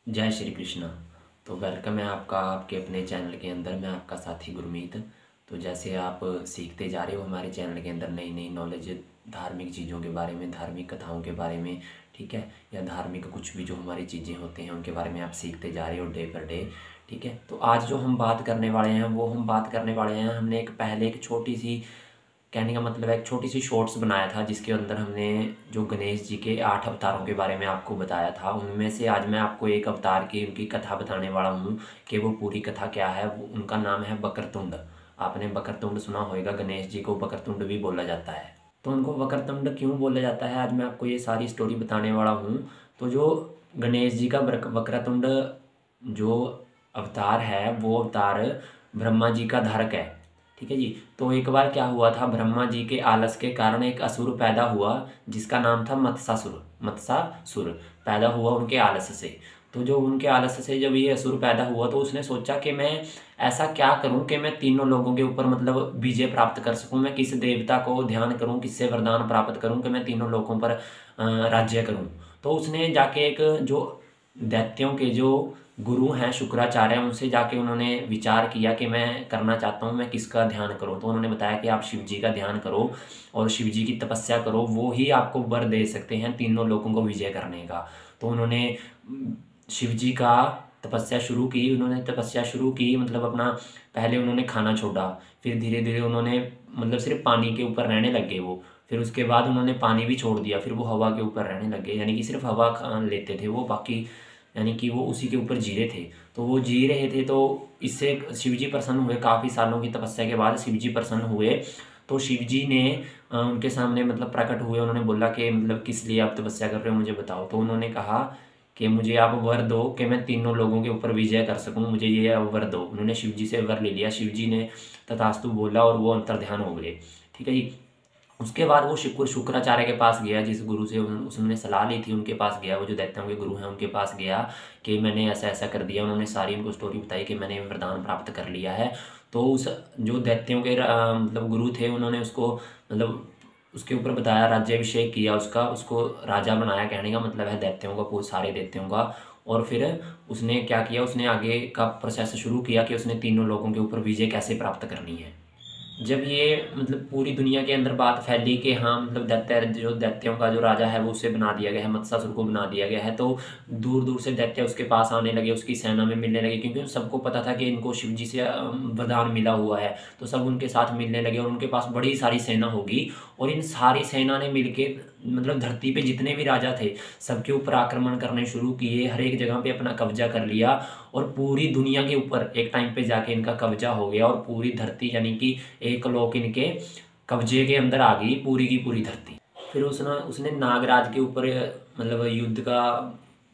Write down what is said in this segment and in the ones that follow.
जय श्री कृष्ण। तो वेलकम है आपका आपके अपने चैनल के अंदर। मैं आपका साथी गुरमीत। तो जैसे आप सीखते जा रहे हो हमारे चैनल के अंदर नई नई नॉलेज धार्मिक चीज़ों के बारे में, धार्मिक कथाओं के बारे में, ठीक है, या धार्मिक कुछ भी जो हमारी चीज़ें होते हैं उनके बारे में आप सीखते जा रहे हो डे पर डे, ठीक है। तो आज जो हम बात करने वाले हैं वो हम बात करने वाले हैं, हमने पहले एक छोटी सी, कहने का मतलब है एक छोटी सी शॉर्ट्स बनाया था जिसके अंदर हमने जो गणेश जी के 8 अवतारों के बारे में आपको बताया था। उनमें से आज मैं आपको एक अवतार की उनकी कथा बताने वाला हूँ कि वो पूरी कथा क्या है। वो उनका नाम है वक्रतुंड। आपने वक्रतुंड सुना होगा, गणेश जी को वक्रतुंड भी बोला जाता है। तो उनको वक्रतुंड क्यों बोला जाता है, आज मैं आपको ये सारी स्टोरी बताने वाला हूँ। तो जो गणेश जी का वक्रतुंड जो अवतार है वो अवतार ब्रह्मा जी का धारक है, ठीक है जी। तो एक बार क्या हुआ था, ब्रह्मा जी के आलस के कारण एक असुर पैदा हुआ जिसका नाम था मत्सासुर। मत्सासुर पैदा हुआ उनके आलस से। तो जो उनके आलस से जब ये असुर पैदा हुआ तो उसने सोचा कि मैं ऐसा क्या करूं कि मैं तीनों लोगों के ऊपर मतलब विजय प्राप्त कर सकूं। मैं किस देवता को ध्यान करूं, किससे वरदान प्राप्त करूं कि मैं तीनों लोगों पर राज्य करूं। तो उसने जाके एक जो दैत्यों के जो गुरु हैं शुक्राचार्य, उनसे जाके उन्होंने विचार किया कि मैं करना चाहता हूँ, मैं किसका ध्यान करूँ। तो उन्होंने बताया कि आप शिव जी का ध्यान करो और शिव जी की तपस्या करो, वो ही आपको वर दे सकते हैं तीनों लोगों को विजय करने का। तो उन्होंने शिव जी का तपस्या शुरू की। उन्होंने तपस्या शुरू की मतलब अपना, पहले उन्होंने खाना छोड़ा, फिर धीरे धीरे उन्होंने मतलब सिर्फ पानी के ऊपर रहने लग गए वो। फिर उसके बाद उन्होंने पानी भी छोड़ दिया, फिर वो हवा के ऊपर रहने लग गए, यानी कि सिर्फ हवा लेते थे वो, बाकी यानी कि वो उसी के ऊपर जी रहे थे। तो वो जी रहे थे तो इससे शिवजी प्रसन्न हुए। काफ़ी सालों की तपस्या के बाद शिवजी प्रसन्न हुए। तो शिवजी ने उनके सामने मतलब प्रकट हुए। उन्होंने बोला कि मतलब किस लिए आप तपस्या कर रहे हो, मुझे बताओ। तो उन्होंने कहा कि मुझे आप वर दो कि मैं तीनों लोगों के ऊपर विजय कर सकूं, मुझे ये वर दो। उन्होंने शिवजी से वर ले लिया। शिवजी ने तथास्तु बोला और वो अंतर्ध्यान हो गए, ठीक है जी। उसके बाद वो शुक्राचार्य के पास गया, जिस गुरु से उसने सलाह ली थी उनके पास गया। वो जो दैत्यों के गुरु हैं उनके पास गया कि मैंने ऐसा ऐसा कर दिया। उन्होंने सारी उनको स्टोरी बताई कि मैंने वरदान प्राप्त कर लिया है। तो उस जो दैत्यों के मतलब गुरु थे उन्होंने उसको मतलब उसके ऊपर बताया, राज्याभिषेक किया उसका, उसको राजा बनाया। कहने का मतलब है दैत्यों का, पूरे सारे दैत्यों का। और फिर उसने क्या किया, उसने आगे का प्रोसेस शुरू किया कि उसने तीनों लोगों के ऊपर विजय कैसे प्राप्त करनी है। जब ये मतलब पूरी दुनिया के अंदर बात फैली कि हाँ मतलब दैत्य जो दैत्यों का जो राजा है वो उसे बना दिया गया है, मत्सासुर को बना दिया गया है, तो दूर दूर से दैत्य उसके पास आने लगे, उसकी सेना में मिलने लगे, क्योंकि सबको पता था कि इनको शिव जी से वरदान मिला हुआ है। तो सब उनके साथ मिलने लगे और उनके पास बड़ी सारी सेना होगी। और इन सारी सेना ने मिलके मतलब धरती पे जितने भी राजा थे सबके ऊपर आक्रमण करने शुरू किए, हर एक जगह पे अपना कब्जा कर लिया। और पूरी दुनिया के ऊपर एक टाइम पे जाके इनका कब्जा हो गया और पूरी धरती यानी कि एक लोक इनके कब्जे के अंदर आ गई, पूरी की पूरी धरती। फिर उसने उसने नागराज के ऊपर मतलब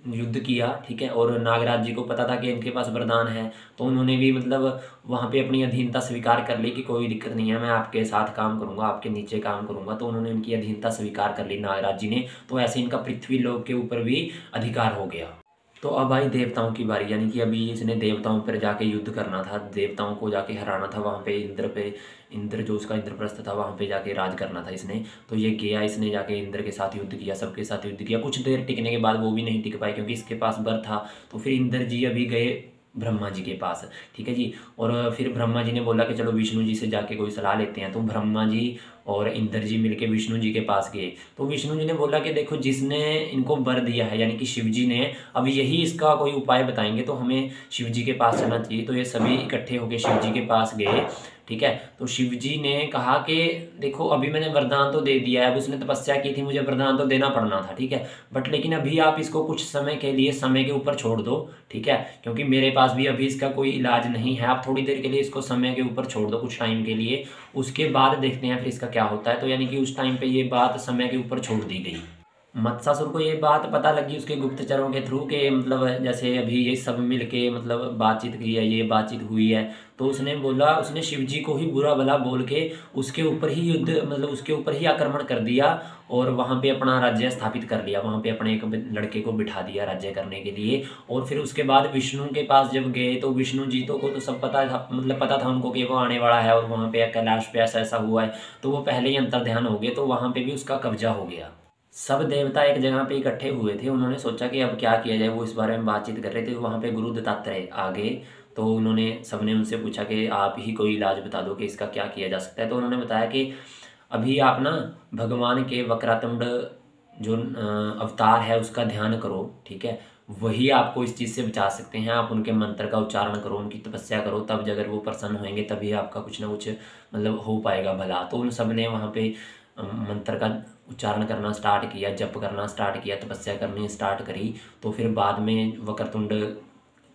युद्ध किया, ठीक है। और नागराज जी को पता था कि इनके पास वरदान है, तो उन्होंने भी मतलब वहाँ पे अपनी अधीनता स्वीकार कर ली कि कोई दिक्कत नहीं है, मैं आपके साथ काम करूँगा, आपके नीचे काम करूँगा। तो उन्होंने उनकी अधीनता स्वीकार कर ली नागराज जी ने। तो ऐसे इनका पृथ्वी लोक के ऊपर भी अधिकार हो गया। तो अब आई देवताओं की बारी, यानी कि अभी इसने देवताओं पर जाके युद्ध करना था, देवताओं को जाके हराना था। वहाँ पे इंद्र जो उसका इंद्रप्रस्थ था वहाँ पे जाके राज करना था इसने। तो ये गया, इसने जाके इंद्र के साथ युद्ध किया, सबके साथ युद्ध किया। कुछ देर टिकने के बाद वो भी नहीं टिक पाए क्योंकि इसके पास बर था। तो फिर इंद्र जी अभी गए ब्रह्मा जी के पास, ठीक है जी। और फिर ब्रह्मा जी ने बोला कि चलो विष्णु जी से जाके कोई सलाह लेते हैं। तो ब्रह्मा जी और इंद्र जी मिलके विष्णु जी के पास गए। तो विष्णु जी ने बोला कि देखो जिसने इनको वर दिया है यानी कि शिव जी ने, अब यही इसका कोई उपाय बताएंगे, तो हमें शिव जी के पास चलना चाहिए। तो ये सभी इकट्ठे होकर शिव जी के पास गए, ठीक है। तो शिव जी ने कहा कि देखो अभी मैंने वरदान तो दे दिया है, अब उसने तपस्या की थी, मुझे वरदान तो देना पड़ना था, ठीक है। बट लेकिन अभी आप इसको कुछ समय के लिए समय के ऊपर छोड़ दो, ठीक है, क्योंकि मेरे पास भी अभी इसका कोई इलाज नहीं है। आप थोड़ी देर के लिए इसको समय के ऊपर छोड़ दो, कुछ टाइम के लिए, उसके बाद देखते हैं फिर इसका क्या होता है। तो यानी कि उस टाइम पे ये बात समय के ऊपर छोड़ दी गई। मत्सासुर को ये बात पता लगी उसके गुप्तचरों के थ्रू के मतलब जैसे अभी ये सब मिल के मतलब बातचीत की है, ये बातचीत हुई है। तो उसने बोला, उसने शिव जी को ही बुरा भला बोल के उसके ऊपर ही युद्ध मतलब उसके ऊपर ही आक्रमण कर दिया और वहाँ पे अपना राज्य स्थापित कर लिया। वहाँ पे अपने एक लड़के को बिठा दिया राज्य करने के लिए। और फिर उसके बाद विष्णु के पास जब गए तो विष्णु जी को तो सब पता था, मतलब पता था उनको कि वो आने वाला है और वहाँ पे कैलाश पे ऐसा ऐसा हुआ है। तो वो पहले ही अंतर्ध्यान हो गए, तो वहाँ पे भी उसका कब्जा हो गया। सब देवता एक जगह पे इकट्ठे हुए थे। उन्होंने सोचा कि अब क्या किया जाए, वो इस बारे में बातचीत कर रहे थे। वहाँ पे गुरु दत्तात्रेय आ गए, तो उन्होंने सबने उनसे पूछा कि आप ही कोई इलाज बता दो कि इसका क्या किया जा सकता है। तो उन्होंने बताया कि अभी आप ना भगवान के वक्रतुंड जो अवतार है उसका ध्यान करो, ठीक है, वही आपको इस चीज़ से बचा सकते हैं। आप उनके मंत्र का उच्चारण करो, उनकी तपस्या करो, तब अगर वो प्रसन्न होंगे तभी आपका कुछ ना कुछ मतलब हो पाएगा भला। तो उन सब ने वहाँ पे मंत्र का उच्चारण करना स्टार्ट किया, जप करना स्टार्ट किया, तपस्या करनी स्टार्ट करी। तो फिर बाद में वक्रतुंड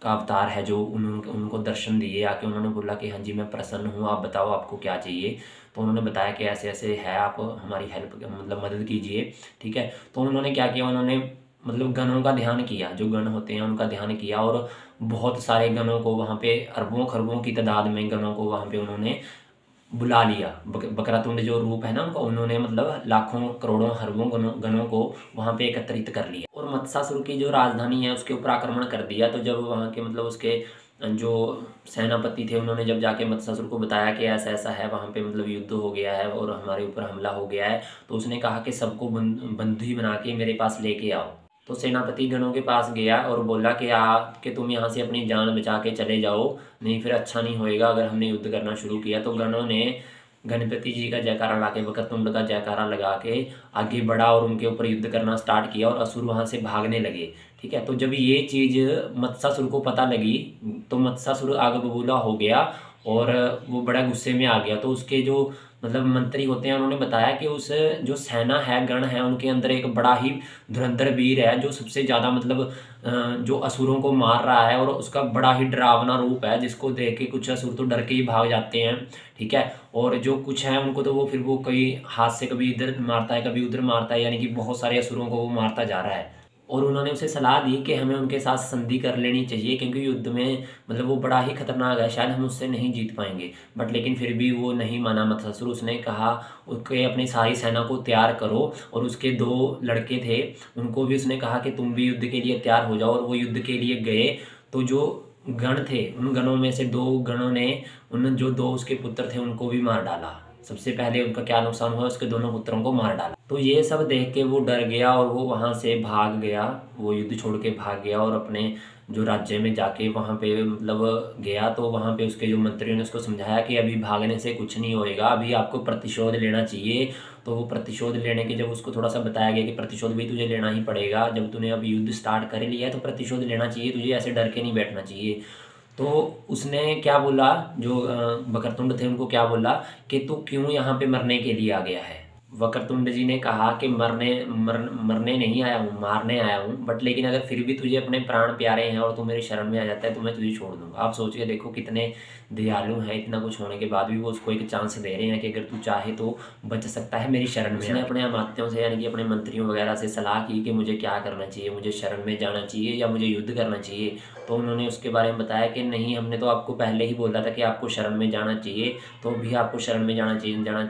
का अवतार है जो उनको दर्शन दिए आके, उन्होंने बोला कि हाँ जी मैं प्रसन्न हूँ, आप बताओ आपको क्या चाहिए। तो उन्होंने बताया कि ऐसे ऐसे है, आप हमारी हेल्प मतलब मदद कीजिए, ठीक है। तो उन्होंने क्या किया, उन्होंने मतलब गणों का ध्यान किया, जो गण होते हैं उनका ध्यान किया, और बहुत सारे गणों को वहाँ पे अरबों खरबों की तादाद में गणों को वहाँ पे उन्होंने बुला लिया। बकरातुंड जो रूप है ना उनका, उन्होंने मतलब लाखों करोड़ों अरबों गणों को वहाँ पे एकत्रित कर लिया और मत्सासुर की जो राजधानी है उसके ऊपर आक्रमण कर दिया। तो जब वहाँ के मतलब उसके जो सेनापति थे उन्होंने जब जाके मत्सासुर को बताया कि ऐसा ऐसा है, वहाँ पे मतलब युद्ध हो गया है और हमारे ऊपर हमला हो गया है, तो उसने कहा कि सबको बंदी बना के मेरे पास लेके आओ। तो सेनापति गणों के पास गया और बोला कि तुम यहाँ से अपनी जान बचा के चले जाओ, नहीं फिर अच्छा नहीं होएगा अगर हमने युद्ध करना शुरू किया। तो गणों ने गणपति जी का जयकारा ला के, वक्रतुंड का जयकारा लगा के आगे बढ़ा और उनके ऊपर युद्ध करना स्टार्ट किया और असुर वहाँ से भागने लगे, ठीक है। तो जब ये चीज़ मत्सासुर को पता लगी तो मत्सासुर आग बबूला हो गया और वो बड़ा गुस्से में आ गया। तो उसके जो मतलब मंत्री होते हैं उन्होंने बताया कि उस जो सेना है, गण है, उनके अंदर एक बड़ा ही धुरंधर वीर है जो सबसे ज़्यादा मतलब जो असुरों को मार रहा है और उसका बड़ा ही डरावना रूप है, जिसको देख के कुछ असुर तो डर के ही भाग जाते हैं, ठीक है। और जो कुछ है उनको तो वो फिर वो कई हाथ से कभी इधर मारता है कभी उधर मारता है, यानी कि बहुत सारे असुरों को वो मारता जा रहा है। और उन्होंने उसे सलाह दी कि हमें उनके साथ संधि कर लेनी चाहिए, क्योंकि युद्ध में मतलब वो बड़ा ही खतरनाक है, शायद हम उससे नहीं जीत पाएंगे। बट लेकिन फिर भी वो नहीं माना मत्सासुर। उसने कहा उसके अपनी सारी सेना को तैयार करो, और उसके 2 लड़के थे उनको भी उसने कहा कि तुम भी युद्ध के लिए तैयार हो जाओ। और वो युद्ध के लिए गए। तो जो गण थे उन गणों में से 2 गणों ने उन जो 2 उसके पुत्र थे उनको भी मार डाला। सबसे पहले उनका क्या नुकसान हुआ, उसके दोनों पुत्रों को मार डाला। तो ये सब देख के वो डर गया और वो वहाँ से भाग गया, वो युद्ध छोड़ के भाग गया और अपने जो राज्य में जाके वहाँ पे मतलब गया। तो वहाँ पे उसके जो मंत्रियों ने उसको समझाया कि अभी भागने से कुछ नहीं होएगा, अभी आपको प्रतिशोध लेना चाहिए। तो वो प्रतिशोध लेने के जब उसको थोड़ा सा बताया गया कि प्रतिशोध भी तुझे लेना ही पड़ेगा, जब तूने अब युद्ध स्टार्ट कर लिया है तो प्रतिशोध लेना चाहिए तुझे, ऐसे डर के नहीं बैठना चाहिए। तो उसने क्या बोला, जो वक्रतुंड थे उनको क्या बोला कि तू क्यों यहाँ पे मरने के लिए आ गया है। वक्रतुंड जी ने कहा कि मरने नहीं आया हूँ, मारने आया हूँ, बट लेकिन अगर फिर भी तुझे अपने प्राण प्यारे हैं और तू मेरी शरण में आ जाता है तो मैं तुझे छोड़ दूंगा। आप सोच के देखो कितने दयालु हैं, इतना कुछ होने के बाद भी वो उसको एक चांस दे रहे हैं कि अगर तू चाहे तो बच सकता है मेरी शरण में। उसने अपने अमात्यों से यानी कि अपने मंत्रियों वगैरह से सलाह की कि मुझे क्या करना चाहिए, मुझे शरण में जाना चाहिए या मुझे युद्ध करना चाहिए। तो उन्होंने उसके बारे में बताया कि नहीं, हमने तो आपको पहले ही बोला था कि आपको शरण में जाना चाहिए, तो भी आपको शरण में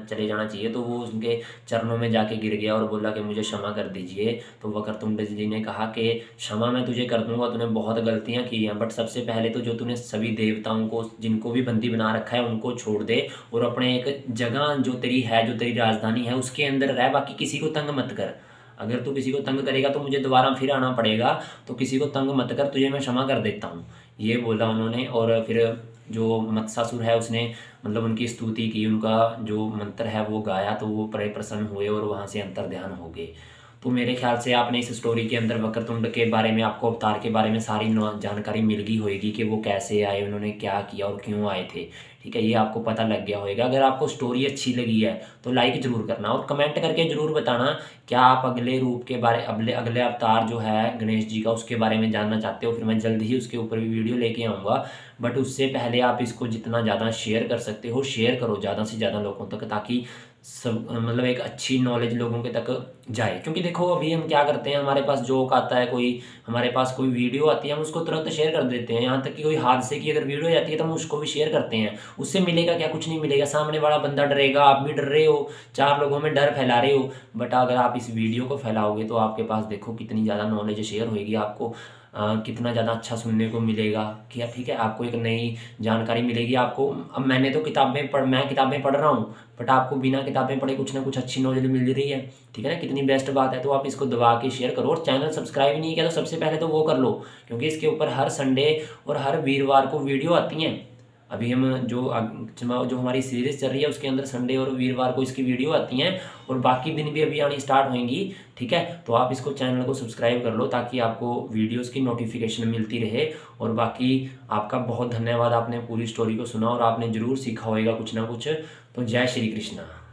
चले जाना चाहिए। तो वो उनके चरणों में जाके गिर गया और बोला कि मुझे क्षमा कर दीजिए। तो वक्रतुंड जी ने कहा कि क्षमा मैं तुझे कर दूंगा, तूने बहुत गलतियां की हैं, बट सबसे पहले तो जो तूने सभी देवताओं को जिनको भी बंदी बना रखा है उनको छोड़ दे और अपने एक जगह जो तेरी है, जो तेरी राजधानी है उसके अंदर रह, बाकी किसी को तंग मत कर। अगर तू किसी को तंग करेगा तो मुझे दोबारा फिर आना पड़ेगा, तो किसी को तंग मत कर, तुझे मैं क्षमा कर देता हूँ, ये बोला उन्होंने। और फिर जो मत्सासुर है उसने मतलब उनकी स्तुति की, उनका जो मंत्र है वो गाया, तो वो बड़े प्रसन्न हुए और वहाँ से अंतर ध्यान हो गए। तो मेरे ख्याल से आपने इस स्टोरी के अंदर वक्रतुंड के बारे में, आपको अवतार के बारे में सारी जानकारी मिल गई होगी कि वो कैसे आए, उन्होंने क्या किया और क्यों आए थे, ठीक है, ये आपको पता लग गया होगा। अगर आपको स्टोरी अच्छी लगी है तो लाइक ज़रूर करना और कमेंट करके ज़रूर बताना क्या आप अगले रूप के बारे, अगले अवतार जो है गणेश जी का, उसके बारे में जानना चाहते हो। फिर मैं जल्द ही उसके ऊपर भी वीडियो लेके आऊँगा। बट उससे पहले आप इसको जितना ज़्यादा शेयर कर सकते हो शेयर करो ज़्यादा से ज़्यादा लोगों तक, ताकि सब मतलब एक अच्छी नॉलेज लोगों के तक जाए। क्योंकि देखो अभी हम क्या करते हैं, हमारे पास जोक आता है, कोई हमारे पास कोई वीडियो आती है, हम उसको तुरंत शेयर कर देते हैं। यहाँ तक कि कोई हादसे की अगर वीडियो जाती है तो हम उसको भी शेयर करते हैं। उससे मिलेगा क्या, कुछ नहीं मिलेगा, सामने वाला बंदा डरेगा, आप भी डर रहे हो, 4 लोगों में डर फैला रहे हो। बट अगर आप इस वीडियो को फैलाओगे तो आपके पास देखो कितनी ज़्यादा नॉलेज शेयर होगी, आपको कितना ज़्यादा अच्छा सुनने को मिलेगा। क्या ठीक है, आपको एक नई जानकारी मिलेगी आपको। अब मैं किताबें पढ़ रहा हूँ, बट आपको बिना किताबें पढ़े कुछ ना कुछ अच्छी नॉलेज मिल रही है। ठीक है ना, कितनी बेस्ट बात है। तो आप इसको दबा के शेयर करो, और चैनल सब्सक्राइब नहीं किया तो सबसे पहले तो वो कर लो, क्योंकि इसके ऊपर हर संडे और हर वीरवार को वीडियो आती हैं। अभी हम जो हमारी सीरीज़ चल रही है उसके अंदर संडे और वीरवार को इसकी वीडियो आती हैं, और बाकी दिन भी अभी आनी स्टार्ट होंगी। ठीक है, तो आप इसको चैनल को सब्सक्राइब कर लो ताकि आपको वीडियोस की नोटिफिकेशन मिलती रहे। और बाकी आपका बहुत धन्यवाद, आपने पूरी स्टोरी को सुना और आपने ज़रूर सीखा होगा कुछ ना कुछ। तो जय श्री कृष्णा।